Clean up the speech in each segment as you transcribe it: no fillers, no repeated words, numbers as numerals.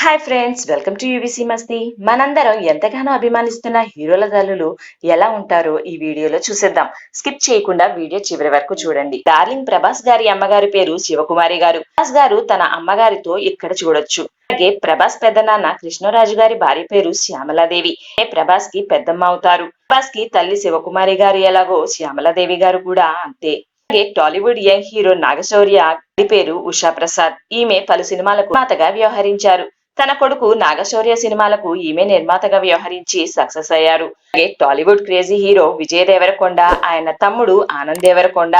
Hi friends, welcome to UVC మస్తీ. మనందరం ఎంతగానో అభిమానిస్తున్న హీరోల తల్లులు ఎలా ఉంటారో ఈ వీడియోలో చూసేద్దాం. స్కిప్ చేయకుండా వీడియో చివరి వరకు చూడండి. డార్లింగ్ ప్రభాస్ గారి అమ్మగారి పేరు శివకుమారి గారు. ప్రభాస్ గారు తన అమ్మగారితో ఇక్కడ చూడొచ్చు. అలాగే ప్రభాస్ పెద్దనాన్న కృష్ణరాజు గారి భార్య పేరు శ్యామలాదేవి. ప్రభాస్ కి పెద్దమ్మ అవుతారు. ప్రభాస్ కి తల్లి శివకుమారి గారు ఎలాగో శ్యామలాదేవి గారు కూడా అంతే. అలాగే టాలీవుడ్ యంగ్ హీరో నాగశౌర్య పేరు ఉషా ప్రసాద్. ఈమె పలు సినిమాలకు నిర్మాతగా వ్యవహరించారు. తన కొడుకు నాగశౌర్య సినిమాలకు ఈమె నిర్మాతగా వ్యవహరించి సక్సెస్ అయ్యారు. అలాగే టాలీవుడ్ క్రేజీ హీరో విజయ్ దేవరకొండ, ఆయన తమ్ముడు ఆనంద్ దేవరకొండ,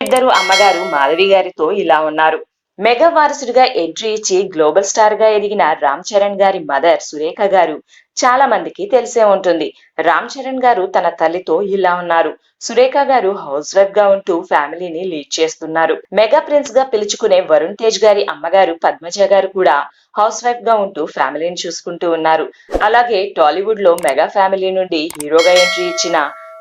ఇద్దరు అమ్మగారు మాధవి గారితో ఇలా ఉన్నారు. మెగా వారసుడిగా ఎంట్రీ ఇచ్చి గ్లోబల్ స్టార్ గా ఎదిగిన రామ్ చరణ్ గారి మదర్ సురేఖ గారు చాలా మందికి తెలిసే ఉంటుంది. రామ్ చరణ్ గారు తన తల్లితో ఇలా ఉన్నారు. సురేఖ గారు హౌస్ వైఫ్ గా ఉంటూ ఫ్యామిలీని లీడ్ చేస్తున్నారు. మెగా ప్రిన్స్ గా పిలుచుకునే వరుణ్ తేజ్ గారి అమ్మగారు పద్మజ గారు కూడా హౌస్ వైఫ్ గా ఉంటూ ఫ్యామిలీని చూసుకుంటూ ఉన్నారు. అలాగే టాలీవుడ్ లో మెగా ఫ్యామిలీ నుండి హీరోగా ఎంట్రీ ఇచ్చిన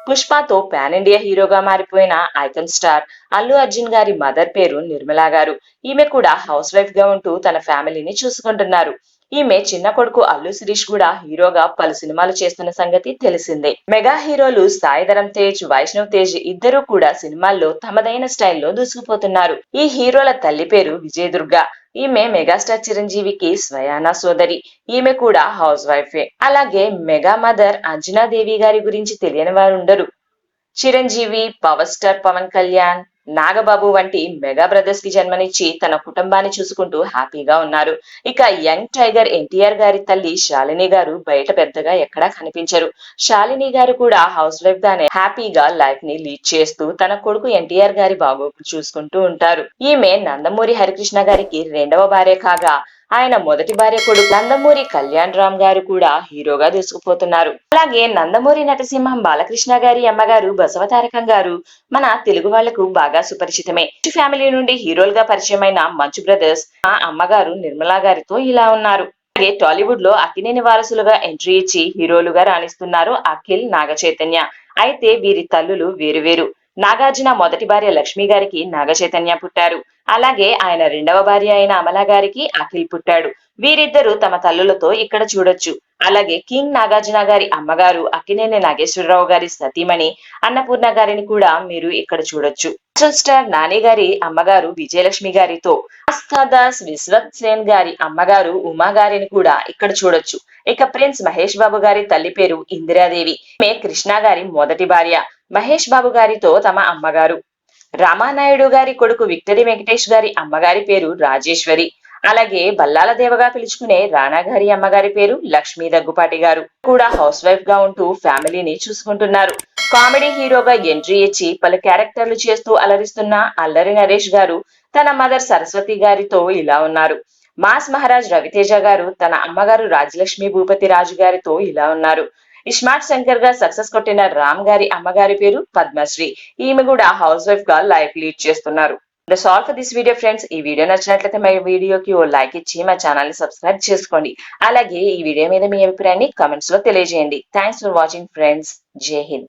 పుష్పతో పాన్ ఇండియా హీరోగా మారిపోయిన ఐకాన్ స్టార్ అల్లు అర్జున్ గారి మదర్ పేరు నిర్మలా గారు. ఈమె కూడా హౌస్ వైఫ్ గా ఉంటూ తన ఫ్యామిలీని చూసుకుంటున్నారు. ఈమె చిన్న కొడుకు అల్లు శిరీష్ కూడా హీరోగా పలు సినిమాలు చేస్తున్న సంగతి తెలిసిందే. మెగా హీరోలు సాయిధరం తేజ్, వైష్ణవ్ తేజ్ ఇద్దరు కూడా సినిమాల్లో తమదైన స్టైల్లో దూసుకుపోతున్నారు. ఈ హీరోల తల్లి పేరు విజయదుర్గ. ఈమె మెగాస్టార్ చిరంజీవికి స్వయానా సోదరి. ఈమె కూడా హౌస్ వైఫే. అలాగే మెగా మదర్ అంజనాదేవి గారి గురించి తెలియని వారు ఉండరు. చిరంజీవి, పవర్ స్టార్ పవన్ కళ్యాణ్, నాగబాబు వంటి మెగా బ్రదర్స్ కి జన్మనిచ్చి తన కుటుంబాన్ని చూసుకుంటూ హ్యాపీగా ఉన్నారు. ఇక యంగ్ టైగర్ ఎన్టీఆర్ గారి తల్లి శాలిని గారు బయట పెద్దగా ఎక్కడా కనిపించరు. శాలిని గారు కూడా హౌస్ వైఫ్ గానే హ్యాపీగా లైఫ్ ని లీడ్ చేస్తూ తన కొడుకు ఎన్టీఆర్ గారి బాగోగులు చూసుకుంటూ ఉంటారు. ఈమె నందమూరి హరికృష్ణ గారికి రెండవ భార్య కాగా, ఆయన మొదటి భార్య కొడుకు నందమూరి కళ్యాణ్ రామ్ గారు కూడా హీరోగా దూసుకుపోతున్నారు. అలాగే నందమూరి నటసింహం బాలకృష్ణ గారి అమ్మగారు బసవతారకం గారు మన తెలుగు వాళ్లకు బాగా సుపరిచితమే. ఫ్యామిలీ నుండి హీరోలుగా పరిచయమైన మంచు బ్రదర్స్ ఆ అమ్మగారు నిర్మలా గారితో ఇలా ఉన్నారు. అలాగే టాలీవుడ్ లో అక్కినేని వారసులుగా ఎంట్రీ ఇచ్చి హీరోలుగా రాణిస్తున్నారు అఖిల్, నాగ చైతన్య. అయితే వీరి తల్లులు వేరువేరు. నాగార్జున మొదటి భార్య లక్ష్మి గారికి నాగ చైతన్య పుట్టారు. అలాగే ఆయన రెండవ భార్య అయిన అమల గారికి అఖిల్ పుట్టాడు. వీరిద్దరూ తమ తల్లులతో ఇక్కడ చూడొచ్చు. అలాగే కింగ్ నాగార్జున గారి అమ్మగారు అక్కినేని నాగేశ్వరరావు గారి సతీమణి అన్నపూర్ణ గారిని కూడా మీరు ఇక్కడ చూడొచ్చు. స్టార్ నాని గారి అమ్మగారు విజయలక్ష్మి గారితో ఆస్థాదాస్ విశ్వత్ సేన్ గారి అమ్మగారు ఉమా గారిని కూడా ఇక్కడ చూడొచ్చు. ఇక ప్రిన్స్ మహేష్ బాబు గారి తల్లి పేరు ఇందిరాదేవి. ఈమె కృష్ణ గారి మొదటి భార్య. మహేష్ బాబు గారితో తమ అమ్మగారు. రామానాయుడు గారి కొడుకు విక్టరీ వెంకటేష్ గారి అమ్మగారి పేరు రాజేశ్వరి. అలాగే బల్లాల దేవగా పిలుచుకునే రానా గారి అమ్మగారి పేరు లక్ష్మీ దగ్గుపాటి గారు. కూడా హౌస్ వైఫ్ గా ఉంటూ ఫ్యామిలీని చూసుకుంటున్నారు. కామెడీ హీరోగా ఎంట్రీ ఇచ్చి పలు క్యారెక్టర్లు చేస్తూ అలరిస్తున్న అల్లరి నరేష్ గారు తన మదర్ సరస్వతి గారితో ఇలా ఉన్నారు. మాస్ మహారాజ్ రవితేజ గారు తన అమ్మగారు రాజలక్ష్మి భూపతి రాజు గారితో ఇలా ఉన్నారు. ఇస్మార్ట్ శంకర్ గా సక్సెస్ కొట్టిన రామ్ గారి అమ్మగారి పేరు పద్మశ్రీ. ఈమె కూడా హౌస్ వైఫ్ గా లైఫ్ లీడ్ చేస్తున్నారు. That's all for this video friends. ఈ వీడియో నచ్చినట్లయితే మా వీడియోకి ఓ లైక్ ఇచ్చి మా ఛానల్ ని సబ్స్క్రైబ్ చేసుకోండి. అలాగే ఈ వీడియో మీద మీ అభిప్రాయాన్ని కామెంట్స్ లో తెలియజేయండి. Thanks for watching friends. జై హింద్.